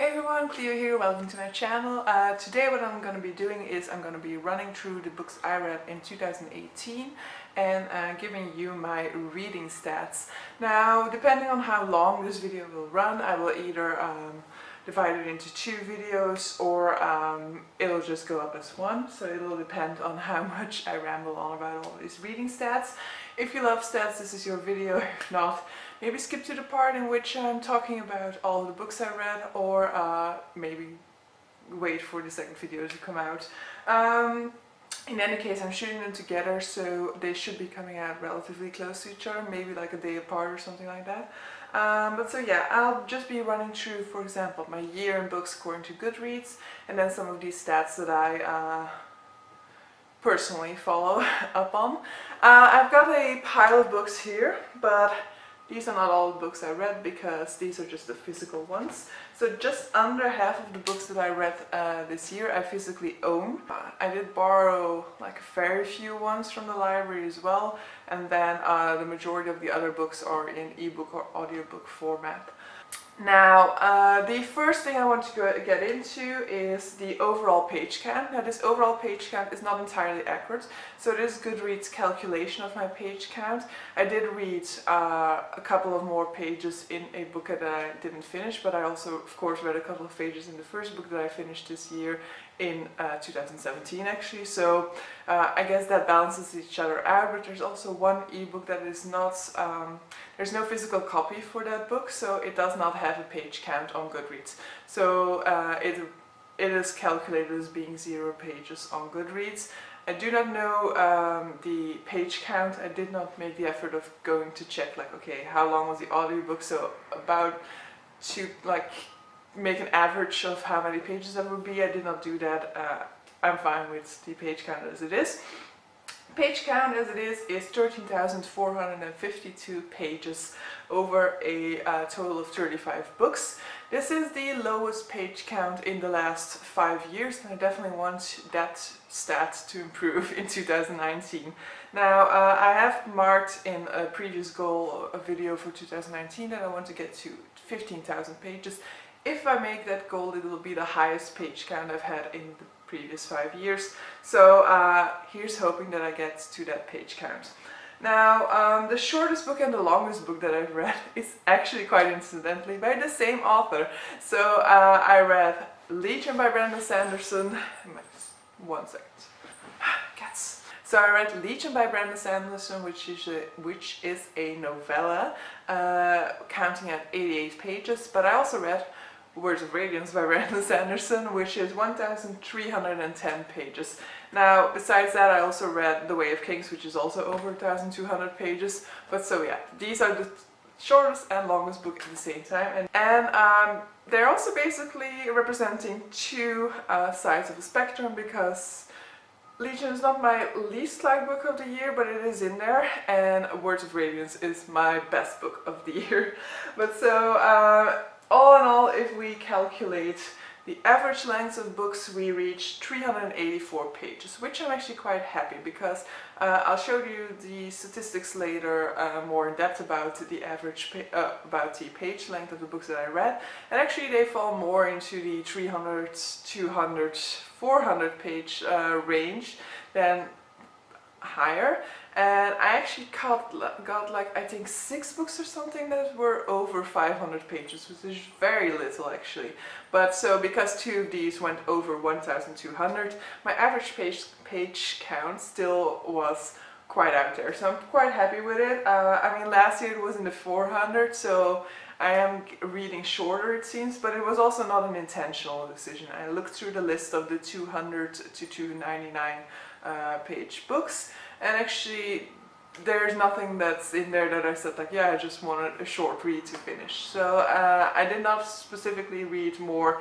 Hey everyone, Cleo here, welcome to my channel. Today what I'm going to be doing is I'm going to be running through the books I read in 2018 and giving you my reading stats. Now, depending on how long this video will run, I will either divide it into two videos or it'll just go up as one, so it'll depend on how much I ramble on about all these reading stats. If you love stats, this is your video. If not, maybe skip to the part in which I'm talking about all the books I read, or maybe wait for the second video to come out. In any case, I'm shooting them together, so they should be coming out relatively close to each other, maybe like a day apart or something like that. But so yeah, I'll just be running through, for example, my year in books according to Goodreads, and then some of these stats that I personally follow up on. I've got a pile of books here, but these are not all the books I read because these are just the physical ones. So just under half of the books that I read this year I physically own. I did borrow like a very few ones from the library as well, and then the majority of the other books are in ebook or audiobook format. Now, the first thing I want to get into is the overall page count. Now, this overall page count is not entirely accurate, so it is Goodreads' calculation of my page count. I did read a couple of more pages in a book that I didn't finish, but I also, of course, read a couple of pages in the first book that I finished this year in 2017 actually, so I guess that balances each other out. But there's also one ebook that is not, there's no physical copy for that book, so it does not have a page count on Goodreads. So it is calculated as being 0 pages on Goodreads. I do not know the page count. I did not make the effort of going to check like, okay, how long was the audiobook, so about to like make an average of how many pages that would be. I did not do that. I'm fine with the page count as it is. Page count as it is 13,452 pages over a total of 35 books. This is the lowest page count in the last 5 years, and I definitely want that stat to improve in 2019. Now, I have marked in a previous goal, a video for 2019, that I want to get to 15,000 pages. If I make that goal, it will be the highest page count I've had in the previous 5 years. So here's hoping that I get to that page count. Now, the shortest book and the longest book that I've read is actually quite incidentally by the same author. So I read Legion by Brandon Sanderson. One second. Cats. So I read Legion by Brandon Sanderson, which is a novella counting at 88 pages. But I also read Words of Radiance by Brandon Sanderson, which is 1,310 pages. Now, besides that, I also read The Way of Kings, which is also over 1,200 pages. But so yeah, these are the shortest and longest book at the same time. And they're also basically representing two sides of the spectrum, because Legion is not my least liked book of the year, but it is in there, and Words of Radiance is my best book of the year. But so, all in all, if we calculate the average length of books, we reach 384 pages, which I'm actually quite happy, because I'll show you the statistics later more in depth about the average about the page length of the books that I read, and actually they fall more into the 300, 200, 400 page range than higher. And I actually got like, I think 6 books or something that were over 500 pages, which is very little actually. But so because 2 of these went over 1,200, my average page count still was quite out there. So I'm quite happy with it. I mean, last year it was in the 400, so I am reading shorter it seems, but it was also not an intentional decision. I looked through the list of the 200 to 299 page books, and actually there's nothing that's in there that I said like, yeah, I just wanted a short read to finish. So I did not specifically read more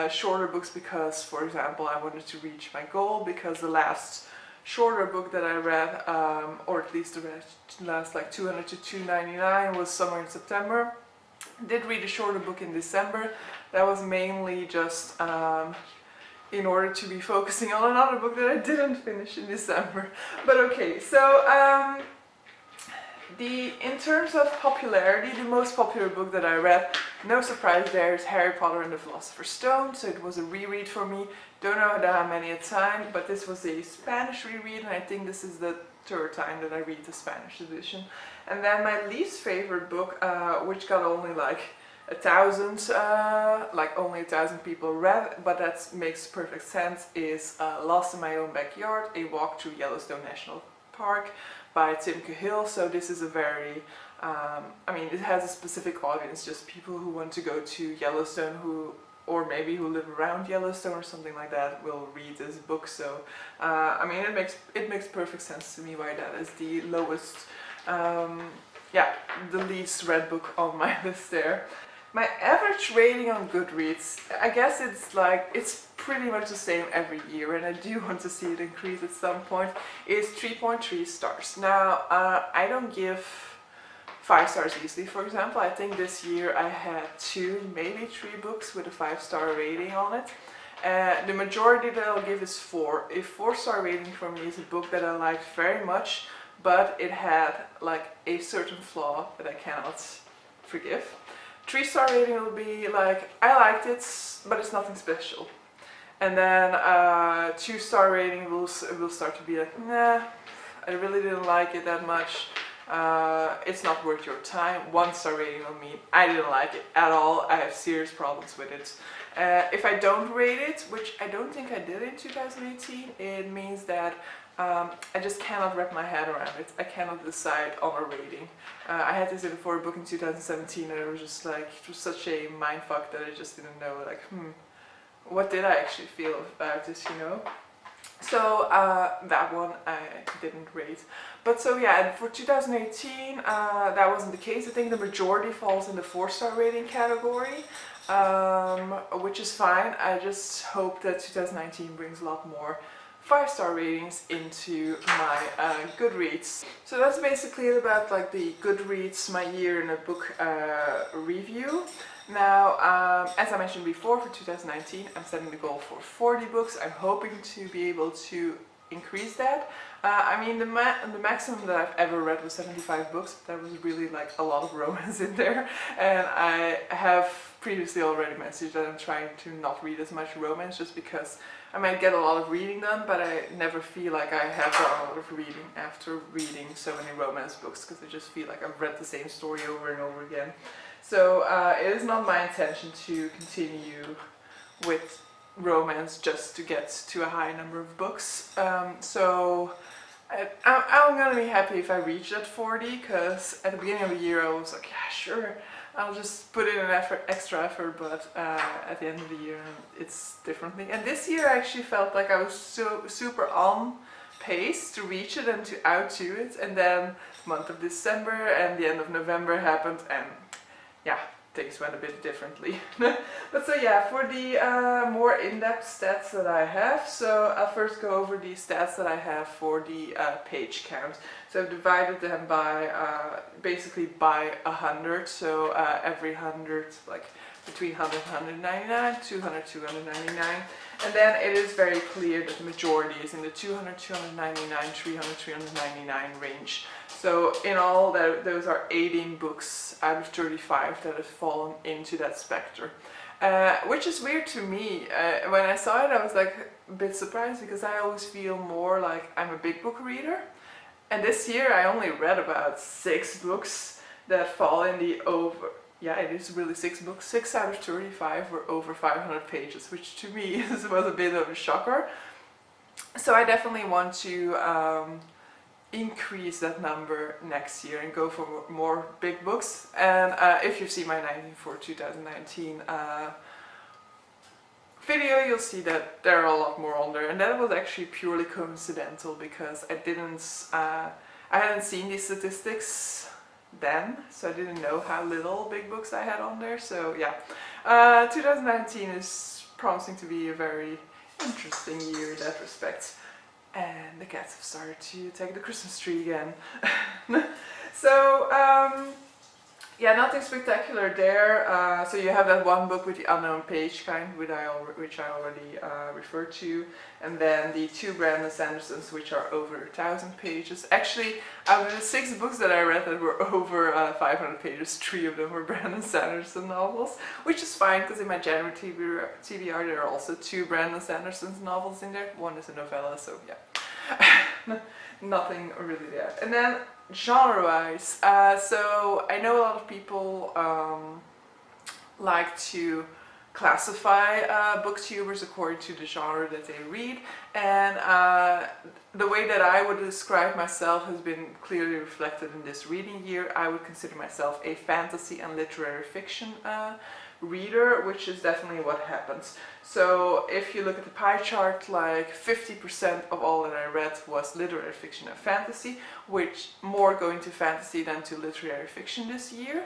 shorter books because, for example, I wanted to reach my goal, because the last shorter book that I read, or at least the last like 200 to 299, was somewhere in September. I did read a shorter book in December. That was mainly just in order to be focusing on another book that I didn't finish in December. But okay, so in terms of popularity, the most popular book that I read no surprise there, is Harry Potter and the Philosopher's Stone, so it was a reread for me. Don't know how many a time, but this was a Spanish reread, and I think this is the third time that I read the Spanish edition. And then my least favorite book, which got only like 1,000, only 1,000 people read, but that makes perfect sense, is Lost in My Own Backyard, A Walk Through Yellowstone National Park by Tim Cahill. So this is a very, it has a specific audience, just people who want to go to Yellowstone, or maybe who live around Yellowstone or something like that, will read this book. So it makes perfect sense to me why that is the lowest, the least read book on my list there. My average rating on Goodreads, I guess it's pretty much the same every year, and I do want to see it increase at some point, is 3.3 stars. Now, I don't give 5 stars easily. For example, I think this year I had 2, maybe 3 books with a 5-star rating on it. The majority that I'll give is 4. A 4-star rating for me is a book that I liked very much, but it had like a certain flaw that I cannot forgive. 3-star rating will be like, I liked it, but it's nothing special. And then 2-star rating will start to be like, nah, I really didn't like it that much. It's not worth your time. 1-star rating will mean I didn't like it at all. I have serious problems with it. If I don't rate it, which I don't think I did in 2018, it means that I just cannot wrap my head around it. I cannot decide on a rating. I had this for a book in 2017, and it was just like, it was such a mindfuck that I just didn't know, like, what did I actually feel about this, you know? So that one I didn't rate. But so yeah, for 2018 that wasn't the case. I think the majority falls in the 4-star rating category, which is fine. I just hope that 2019 brings a lot more 5-star ratings into my Goodreads. So that's basically it about like the Goodreads, my year in a book review. Now, as I mentioned before, for 2019 I'm setting the goal for 40 books. I'm hoping to be able to increase that. The maximum that I've ever read was 75 books. That was really like a lot of romance in there, and I have previously already mentioned that I'm trying to not read as much romance, just because I might get a lot of reading done, but I never feel like I have done a lot of reading after reading so many romance books, because I just feel like I've read the same story over and over again. So it is not my intention to continue with romance just to get to a high number of books. So I'm gonna be happy if I reach that 40, because at the beginning of the year I was like, yeah, sure, I'll just put in an extra effort, but at the end of the year it's differently. And this year I actually felt like I was so super on pace to reach it and to outdo it, and then the month of December and the end of November happened, and yeah, things went a bit differently. But so yeah, for the more in-depth stats that I have, so I'll first go over the stats that I have for the page count. So I've divided them by, basically by 100, so every 100, like between 100 and 199, 200, 299, and then it is very clear that the majority is in the 200, 299, 300, 399 range. So in all, those are 18 books out of 35 that have fallen into that spectrum. Which is weird to me. When I saw it, I was like a bit surprised, because I always feel more like I'm a big book reader. And this year I only read about 6 books that fall in the over... Yeah, it is really 6 books. 6 out of 35 were over 500 pages, which to me was a bit of a shocker. So I definitely want to increase that number next year and go for more big books. And if you see my 19 for 2019 video, you'll see that there are a lot more on there, and that was actually purely coincidental, because I hadn't seen these statistics then, so I didn't know how little big books I had on there. So yeah, 2019 is promising to be a very interesting year in that respect. And the cats have started to take the Christmas tree again. So Yeah, nothing spectacular there. So you have that one book with the unknown page kind, which I already referred to, and then the 2 Brandon Sandersons, which are over 1,000 pages. Actually, out of the 6 books that I read that were over 500 pages, 3 of them were Brandon Sanderson novels, which is fine because in my January TBR there are also 2 Brandon Sanderson novels in there. One is a novella, so yeah. Nothing really there. And then genre-wise, so I know a lot of people like to classify booktubers according to the genre that they read, and the way that I would describe myself has been clearly reflected in this reading year. I would consider myself a fantasy and literary fiction reader, which is definitely what happens. So if you look at the pie chart, like 50% of all that I read was literary fiction and fantasy, which more going to fantasy than to literary fiction this year.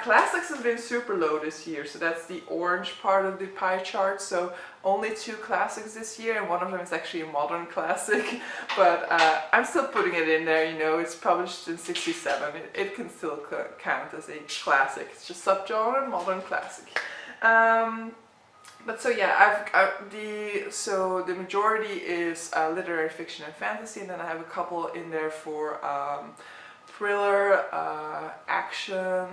Classics has been super low this year, so that's the orange part of the pie chart. So only 2 classics this year, and one of them is actually a modern classic, but I'm still putting it in there, you know, it's published in 67, it can still count as a classic, it's just subgenre, modern classic. But so yeah, the majority is literary fiction and fantasy, and then I have a couple in there for thriller, action,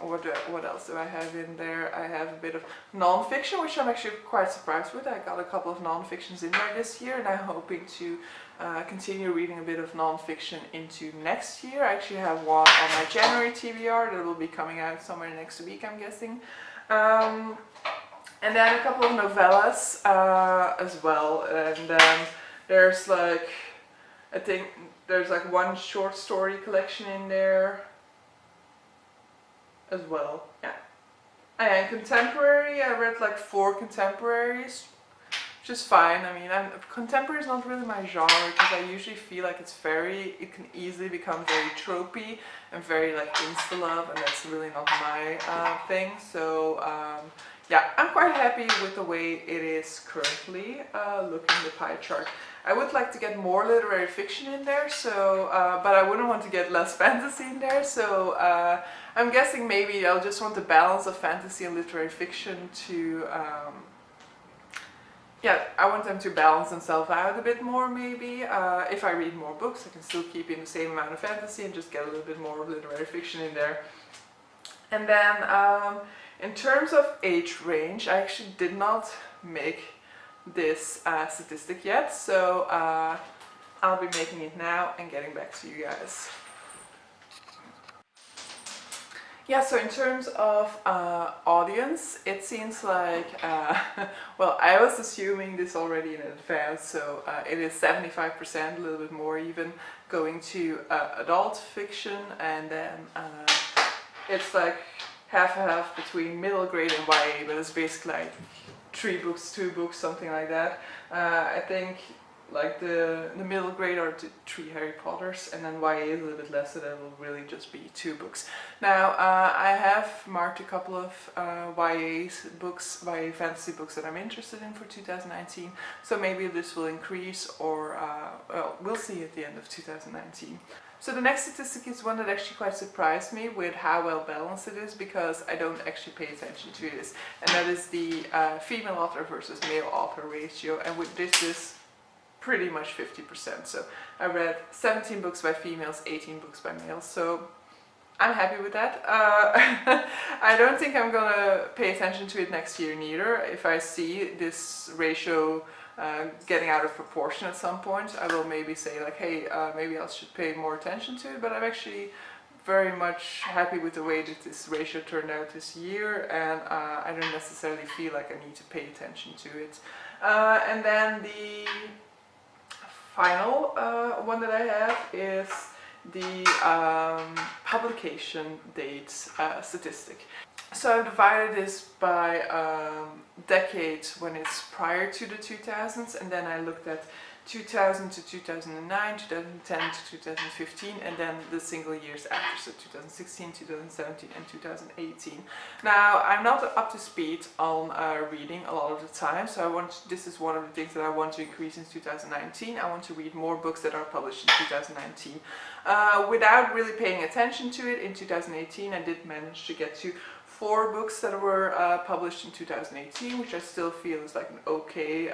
what else do I have in there? I have a bit of non-fiction, which I'm actually quite surprised with. I got a couple of non-fictions in there this year, and I'm hoping to continue reading a bit of non-fiction into next year. I actually have one on my January TBR that will be coming out somewhere next week, I'm guessing. And then a couple of novellas as well, and then there's like, I think there's like one short story collection in there as well, yeah. And contemporary, I read like 4 contemporaries, which is fine. I mean, contemporary is not really my genre, because I usually feel like it can easily become very tropey and very like insta-love, and that's really not my thing. So yeah, I'm quite happy with the way it is currently, looking at the pie chart. I would like to get more literary fiction in there, so but I wouldn't want to get less fantasy in there, so I'm guessing maybe I'll just want the balance of fantasy and literary fiction to, yeah, I want them to balance themselves out a bit more maybe. If I read more books, I can still keep in the same amount of fantasy and just get a little bit more of literary fiction in there. And then in terms of age range, I actually did not make this statistic yet, so I'll be making it now and getting back to you guys. Yeah, so in terms of audience, it seems like, well, I was assuming this already in advance, so it is 75%, a little bit more even, going to adult fiction, and then it's like half between middle grade and YA, but it's basically like 3 books, 2 books, something like that. I think like the middle grade are 3 Harry Potters, and then YA is a little bit less, so that will really just be 2 books. Now I have marked a couple of YA fantasy books that I'm interested in for 2019, so maybe this will increase, or well, we'll see at the end of 2019. So the next statistic is one that actually quite surprised me with how well balanced it is, because I don't actually pay attention to this, and that is the female author versus male author ratio, and with this is pretty much 50%. So I read 17 books by females, 18 books by males, so I'm happy with that. I don't think I'm gonna pay attention to it next year neither. If I see this ratio getting out of proportion at some point, I will maybe say like, hey, maybe I should pay more attention to it, but I'm actually very much happy with the way that this ratio turned out this year, and I don't necessarily feel like I need to pay attention to it. And then the final one that I have is the publication date statistic. So I've divided this by decades when it's prior to the 2000s, and then I looked at 2000 to 2009, 2010 to 2015, and then the single years after, so 2016, 2017 and 2018. Now, I'm not up to speed on reading a lot of the time, so this is one of the things that I want to increase in 2019. I want to read more books that are published in 2019. Without really paying attention to it, in 2018 I did manage to get to 4 books that were published in 2018, which I still feel is like an okay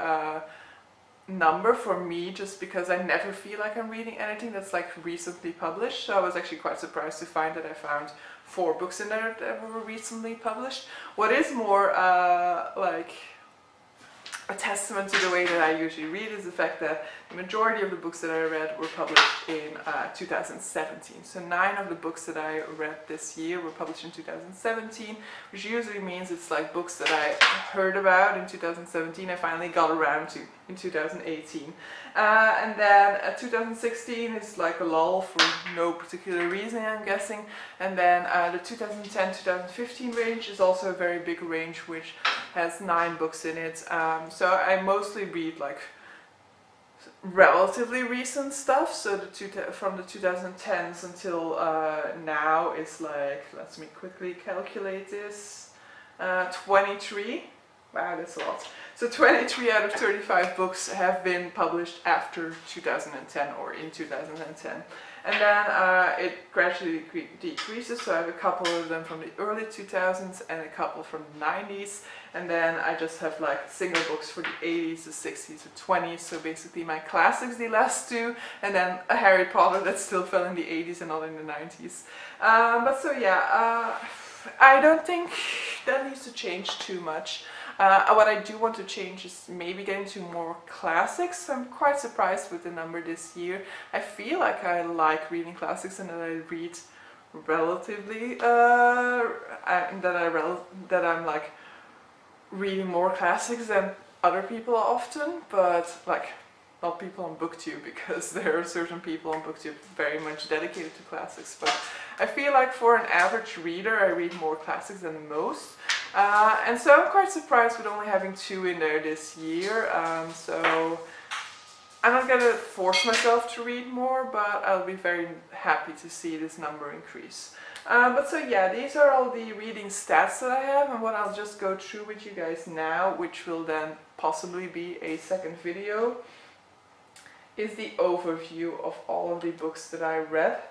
number for me, just because I never feel like I'm reading anything that's like recently published. So I was actually quite surprised to find that I found 4 books in there that were recently published. What is more like a testament to the way that I usually read is the fact that the majority of the books that I read were published in 2017. So 9 of the books that I read this year were published in 2017, which usually means it's like books that I heard about in 2017 I finally got around to in 2018. And then 2016 is like a lull for no particular reason, I'm guessing. And then the 2010-2015 range is also a very big range, which has 9 books in it. So I mostly read like relatively recent stuff. So from the 2010s until now is like, let me quickly calculate this, 23. Wow, that's a lot. So 23 out of 35 books have been published after 2010 or in 2010. And then it gradually decreases, so I have a couple of them from the early 2000s and a couple from the 90s. And then I just have like single books for the 80s, the 60s, the 20s. So basically my classics, the last 2, and then a Harry Potter that still fell in the 80s and not in the 90s. But so yeah, I don't think that needs to change too much. What I do want to change is maybe getting to more classics. I'm quite surprised with the number this year. I feel like I like reading classics and that I read relatively, and that I'm like reading more classics than other people often, but like not people on BookTube, because there are certain people on BookTube very much dedicated to classics. But I feel like for an average reader I read more classics than most. And so I'm quite surprised with only having 2 in there this year. So I'm not gonna force myself to read more, but I'll be very happy to see this number increase. But so yeah, these are all the reading stats that I have, and what I'll just go through with you guys now, which will then possibly be a second video, is the overview of all of the books that I read.